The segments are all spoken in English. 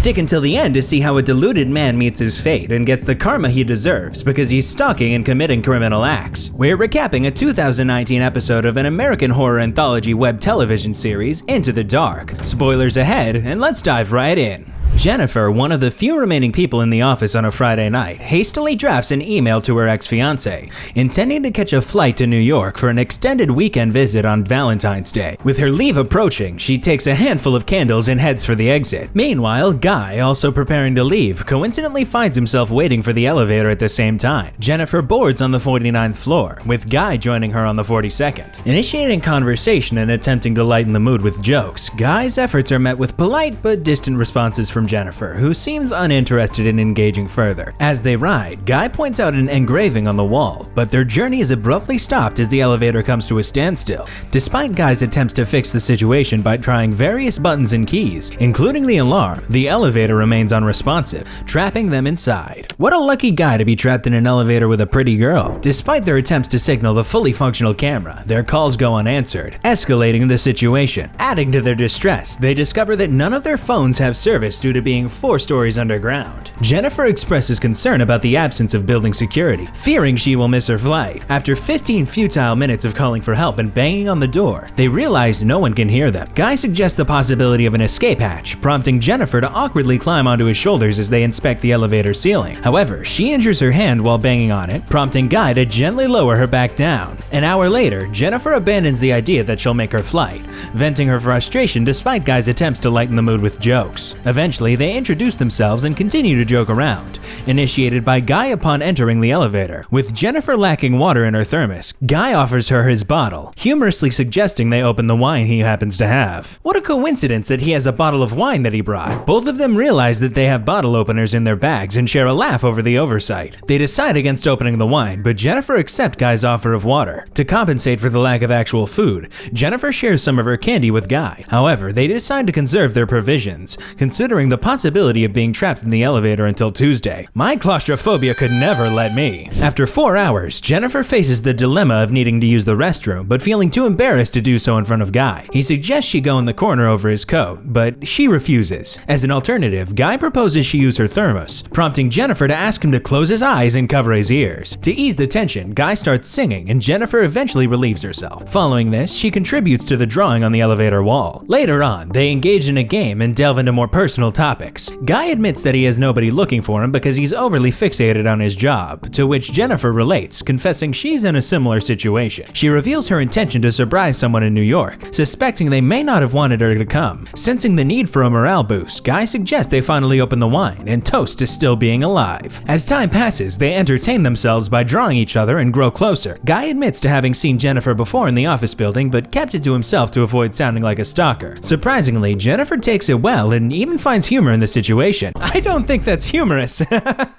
Stick until the end to see how a deluded man meets his fate and gets the karma he deserves because he's stalking and committing criminal acts. We're recapping a 2019 episode of an American horror anthology web television series, Into the Dark. Spoilers ahead, and let's dive right in. Jennifer, one of the few remaining people in the office on a Friday night, hastily drafts an email to her ex-fiancé, intending to catch a flight to New York for an extended weekend visit on Valentine's Day. With her leave approaching, she takes a handful of candles and heads for the exit. Meanwhile, Guy, also preparing to leave, coincidentally finds himself waiting for the elevator at the same time. Jennifer boards on the 49th floor, with Guy joining her on the 42nd. Initiating conversation and attempting to lighten the mood with jokes, Guy's efforts are met with polite but distant responses from Jennifer, who seems uninterested in engaging further. As they ride, Guy points out an engraving on the wall, but their journey is abruptly stopped as the elevator comes to a standstill. Despite Guy's attempts to fix the situation by trying various buttons and keys, including the alarm, the elevator remains unresponsive, trapping them inside. What a lucky guy to be trapped in an elevator with a pretty girl. Despite their attempts to signal the fully functional camera, their calls go unanswered, escalating the situation. Adding to their distress, they discover that none of their phones have service due to being 4 stories underground. Jennifer expresses concern about the absence of building security, fearing she will miss her flight. After 15 futile minutes of calling for help and banging on the door, they realize no one can hear them. Guy suggests the possibility of an escape hatch, prompting Jennifer to awkwardly climb onto his shoulders as they inspect the elevator ceiling. However, she injures her hand while banging on it, prompting Guy to gently lower her back down. An hour later, Jennifer abandons the idea that she'll make her flight, venting her frustration despite Guy's attempts to lighten the mood with jokes. Eventually, they introduce themselves and continue to joke around, initiated by Guy upon entering the elevator. With Jennifer lacking water in her thermos, Guy offers her his bottle, humorously suggesting they open the wine he happens to have. What a coincidence that he has a bottle of wine that he brought. Both of them realize that they have bottle openers in their bags and share a laugh over the oversight. They decide against opening the wine, but Jennifer accepts Guy's offer of water. To compensate for the lack of actual food, Jennifer shares some of her candy with Guy. However, they decide to conserve their provisions, considering the possibility of being trapped in the elevator until Tuesday. My claustrophobia could never let me. After 4 hours, Jennifer faces the dilemma of needing to use the restroom, but feeling too embarrassed to do so in front of Guy. He suggests she go in the corner over his coat, but she refuses. As an alternative, Guy proposes she use her thermos, prompting Jennifer to ask him to close his eyes and cover his ears. To ease the tension, Guy starts singing, and Jennifer eventually relieves herself. Following this, she contributes to the drawing on the elevator wall. Later on, they engage in a game and delve into more personal topics. Guy admits that he has nobody looking for him because he's overly fixated on his job, to which Jennifer relates, confessing she's in a similar situation. She reveals her intention to surprise someone in New York, suspecting they may not have wanted her to come. Sensing the need for a morale boost, Guy suggests they finally open the wine and toast to still being alive. As time passes, they entertain themselves by drawing each other and grow closer. Guy admits to having seen Jennifer before in the office building, but kept it to himself to avoid sounding like a stalker. Surprisingly, Jennifer takes it well and even finds humor in the situation. I don't think that's humorous.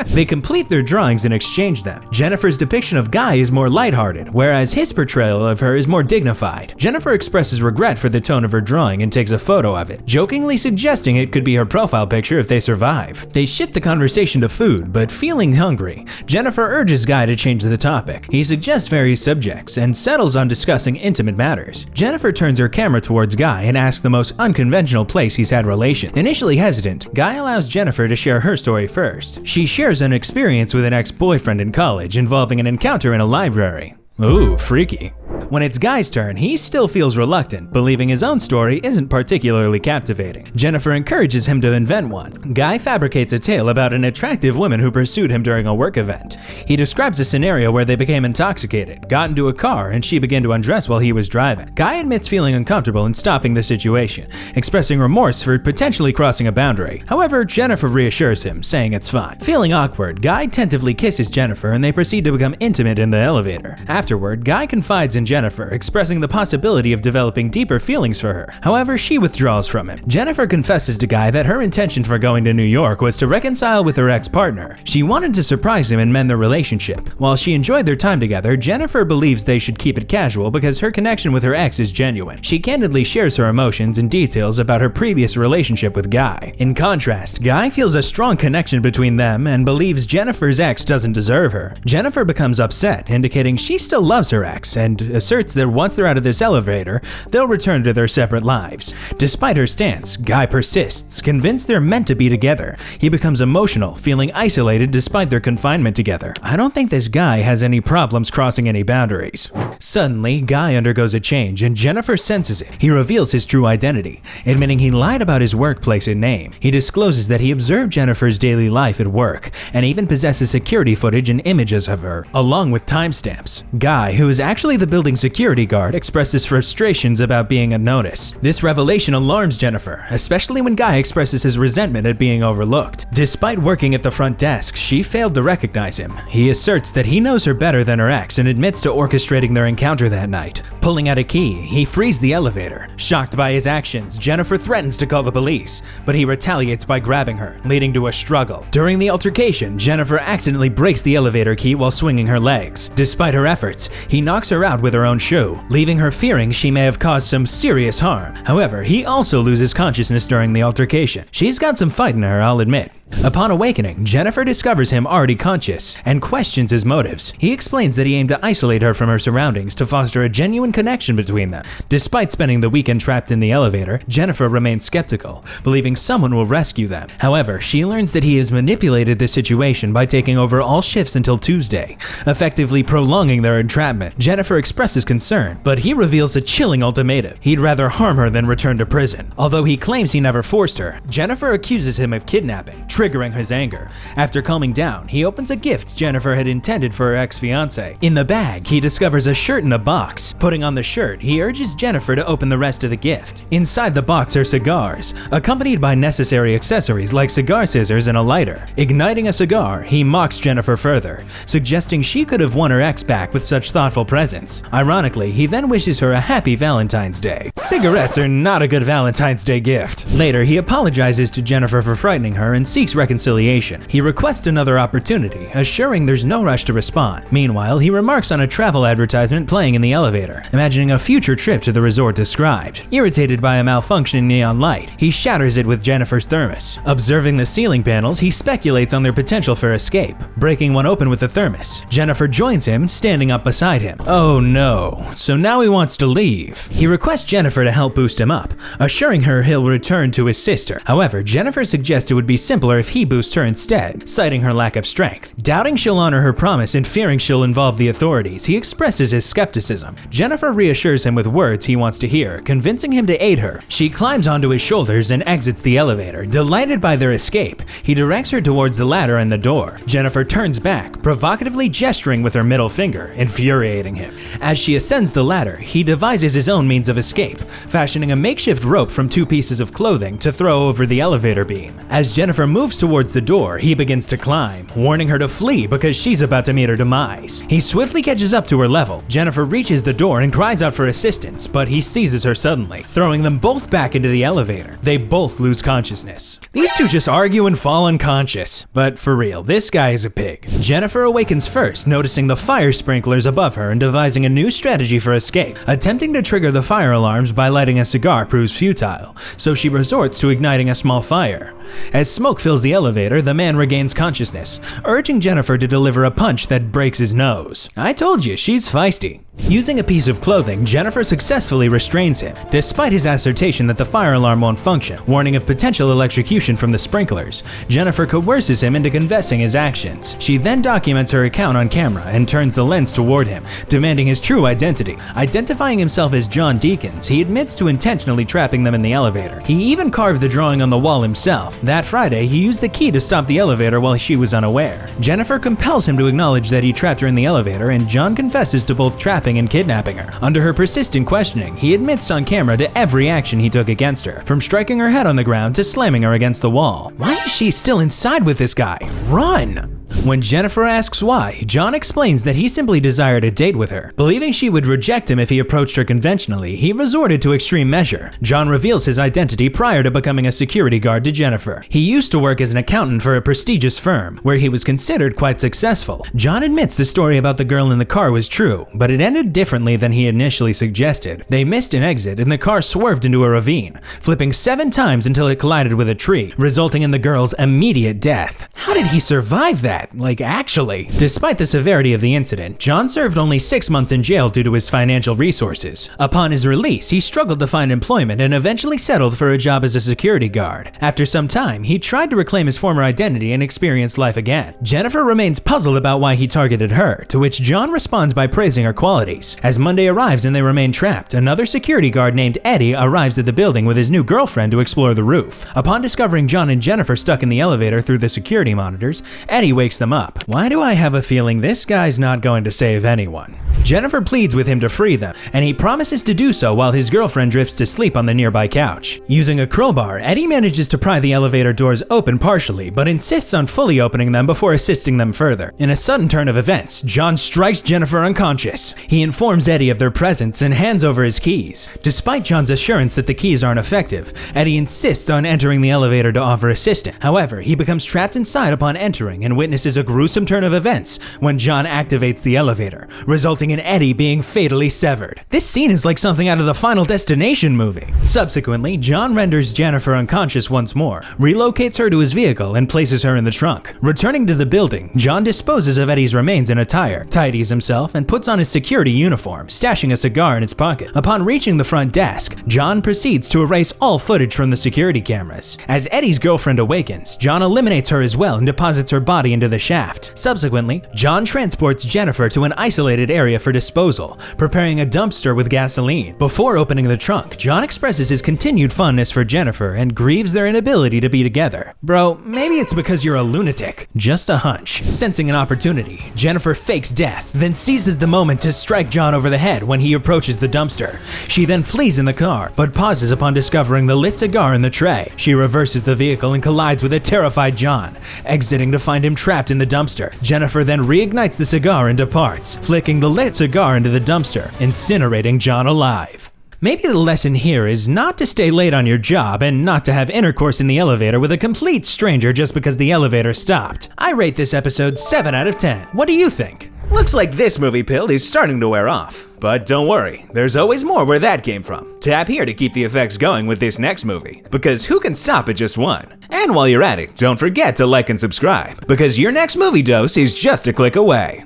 They complete their drawings and exchange them. Jennifer's depiction of Guy is more lighthearted, whereas his portrayal of her is more dignified. Jennifer expresses regret for the tone of her drawing and takes a photo of it, jokingly suggesting it could be her profile picture if they survive. They shift the conversation to food, but feeling hungry, Jennifer urges Guy to change the topic. He suggests various subjects and settles on discussing intimate matters. Jennifer turns her camera towards Guy and asks the most unconventional place he's had relations. Initially hesitant, Guy allows Jennifer to share her story first. She shares an experience with an ex-boyfriend in college involving an encounter in a library. Ooh, freaky. When it's Guy's turn, he still feels reluctant, believing his own story isn't particularly captivating. Jennifer encourages him to invent one. Guy fabricates a tale about an attractive woman who pursued him during a work event. He describes a scenario where they became intoxicated, got into a car, and she began to undress while he was driving. Guy admits feeling uncomfortable and stopping the situation, expressing remorse for potentially crossing a boundary. However, Jennifer reassures him, saying it's fine. Feeling awkward, Guy tentatively kisses Jennifer and they proceed to become intimate in the elevator. Afterward, Guy confides in Jennifer, expressing the possibility of developing deeper feelings for her. However, she withdraws from him. Jennifer confesses to Guy that her intention for going to New York was to reconcile with her ex-partner. She wanted to surprise him and mend their relationship. While she enjoyed their time together, Jennifer believes they should keep it casual because her connection with her ex is genuine. She candidly shares her emotions and details about her previous relationship with Guy. In contrast, Guy feels a strong connection between them and believes Jennifer's ex doesn't deserve her. Jennifer becomes upset, indicating she still loves her ex and asserts that once they're out of this elevator, they'll return to their separate lives. Despite her stance, Guy persists, convinced they're meant to be together. He becomes emotional, feeling isolated despite their confinement together. I don't think this guy has any problems crossing any boundaries. Suddenly, Guy undergoes a change and Jennifer senses it. He reveals his true identity, admitting he lied about his workplace and name. He discloses that he observed Jennifer's daily life at work and even possesses security footage and images of her, along with timestamps. Guy, who is actually the building security guard, expresses frustrations about being unnoticed. This revelation alarms Jennifer, especially when Guy expresses his resentment at being overlooked. Despite working at the front desk, she failed to recognize him. He asserts that he knows her better than her ex and admits to orchestrating their encounter that night. Pulling out a key, he frees the elevator. Shocked by his actions, Jennifer threatens to call the police, but he retaliates by grabbing her, leading to a struggle. During the altercation, Jennifer accidentally breaks the elevator key while swinging her legs. Despite her efforts, he knocks her out with her own shoe, leaving her fearing she may have caused some serious harm. However, he also loses consciousness during the altercation. She's got some fight in her, I'll admit. Upon awakening, Jennifer discovers him already conscious and questions his motives. He explains that he aimed to isolate her from her surroundings to foster a genuine connection between them. Despite spending the weekend trapped in the elevator, Jennifer remains skeptical, believing someone will rescue them. However, she learns that he has manipulated the situation by taking over all shifts until Tuesday, effectively prolonging their entrapment. Jennifer expresses concern, but he reveals a chilling ultimatum. He'd rather harm her than return to prison. Although he claims he never forced her, Jennifer accuses him of kidnapping, triggering his anger. After calming down, he opens a gift Jennifer had intended for her ex-fiancé. In the bag, he discovers a shirt in a box. Putting on the shirt, he urges Jennifer to open the rest of the gift. Inside the box are cigars, accompanied by necessary accessories like cigar scissors and a lighter. Igniting a cigar, he mocks Jennifer further, suggesting she could have won her ex back with such thoughtful presents. Ironically, he then wishes her a happy Valentine's Day. Cigarettes are not a good Valentine's Day gift. Later, he apologizes to Jennifer for frightening her and seeks reconciliation. He requests another opportunity, assuring there's no rush to respond. Meanwhile, he remarks on a travel advertisement playing in the elevator, imagining a future trip to the resort described. Irritated by a malfunctioning neon light, he shatters it with Jennifer's thermos. Observing the ceiling panels, he speculates on their potential for escape, breaking one open with the thermos. Jennifer joins him, standing up beside him. Oh no, so now he wants to leave. He requests Jennifer to help boost him up, assuring her he'll return to his sister. However, Jennifer suggests it would be simpler if he boosts her instead, citing her lack of strength. Doubting she'll honor her promise and fearing she'll involve the authorities, he expresses his skepticism. Jennifer reassures him with words he wants to hear, convincing him to aid her. She climbs onto his shoulders and exits the elevator. Delighted by their escape, he directs her towards the ladder and the door. Jennifer turns back, provocatively gesturing with her middle finger, infuriating him. As she ascends the ladder, he devises his own means of escape, fashioning a makeshift rope from two pieces of clothing to throw over the elevator beam. As Jennifer moves towards the door, he begins to climb, warning her to flee because she's about to meet her demise. He swiftly catches up to her level. Jennifer reaches the door and cries out for assistance, but he seizes her suddenly, throwing them both back into the elevator. They both lose consciousness. These two just argue and fall unconscious. But for real, this guy is a pig. Jennifer awakens first, noticing the fire sprinklers above her and devising a new strategy for escape. Attempting to trigger the fire alarms by lighting a cigar proves futile, so she resorts to igniting a small fire. As smoke fills the elevator, the man regains consciousness, urging Jennifer to deliver a punch that breaks his nose. I told you, she's feisty. Using a piece of clothing, Jennifer successfully restrains him, despite his assertion that the fire alarm won't function. Warning of potential electrocution from the sprinklers, Jennifer coerces him into confessing his actions. She then documents her account on camera and turns the lens toward him, demanding his true identity. Identifying himself as John Deakins, he admits to intentionally trapping them in the elevator. He even carved the drawing on the wall himself. That Friday, he used the key to stop the elevator while she was unaware. Jennifer compels him to acknowledge that he trapped her in the elevator, and John confesses to both trapping and kidnapping her. Under her persistent questioning, he admits on camera to every action he took against her, from striking her head on the ground to slamming her against the wall. Why is she still inside with this guy? Run! When Jennifer asks why, John explains that he simply desired a date with her. Believing she would reject him if he approached her conventionally, he resorted to extreme measure. John reveals his identity prior to becoming a security guard to Jennifer. He used to work as an accountant for a prestigious firm, where he was considered quite successful. John admits the story about the girl in the car was true, but it ended differently than he initially suggested. They missed an exit and the car swerved into a ravine, flipping 7 times until it collided with a tree, resulting in the girl's immediate death. How did he survive that? actually. Despite the severity of the incident, John served only 6 months in jail due to his financial resources. Upon his release, he struggled to find employment and eventually settled for a job as a security guard. After some time, he tried to reclaim his former identity and experience life again. Jennifer remains puzzled about why he targeted her, to which John responds by praising her qualities. As Monday arrives and they remain trapped, another security guard named Eddie arrives at the building with his new girlfriend to explore the roof. Upon discovering John and Jennifer stuck in the elevator through the security monitors, Eddie wakes them up. Why do I have a feeling this guy's not going to save anyone? Jennifer pleads with him to free them, and he promises to do so while his girlfriend drifts to sleep on the nearby couch. Using a crowbar, Eddie manages to pry the elevator doors open partially, but insists on fully opening them before assisting them further. In a sudden turn of events, John strikes Jennifer unconscious. He informs Eddie of their presence and hands over his keys. Despite John's assurance that the keys aren't effective, Eddie insists on entering the elevator to offer assistance. However, he becomes trapped inside upon entering and witnesses a gruesome turn of events when John activates the elevator, resulting in Eddie being fatally severed. This scene is like something out of the Final Destination movie. Subsequently, John renders Jennifer unconscious once more, relocates her to his vehicle, and places her in the trunk. Returning to the building, John disposes of Eddie's remains in a tire, tidies himself, and puts on his security uniform, stashing a cigar in his pocket. Upon reaching the front desk, John proceeds to erase all footage from the security cameras. As Eddie's girlfriend awakens, John eliminates her as well and deposits her body into the shaft. Subsequently, John transports Jennifer to an isolated area for disposal, preparing a dumpster with gasoline. Before opening the trunk, John expresses his continued fondness for Jennifer and grieves their inability to be together. Bro, maybe it's because you're a lunatic. Just a hunch. Sensing an opportunity, Jennifer fakes death, then seizes the moment to strike John over the head when he approaches the dumpster. She then flees in the car, but pauses upon discovering the lit cigar in the tray. She reverses the vehicle and collides with a terrified John, exiting to find him trapped in the dumpster. Jennifer then reignites the cigar and departs, flicking the lit cigar into the dumpster, incinerating John alive. Maybe the lesson here is not to stay late on your job and not to have intercourse in the elevator with a complete stranger just because the elevator stopped. I rate this episode 7 out of 10. What do you think? Looks like this movie pill is starting to wear off. But don't worry, there's always more where that came from. Tap here to keep the effects going with this next movie, because who can stop at just one? And while you're at it, don't forget to like and subscribe, because your next movie dose is just a click away.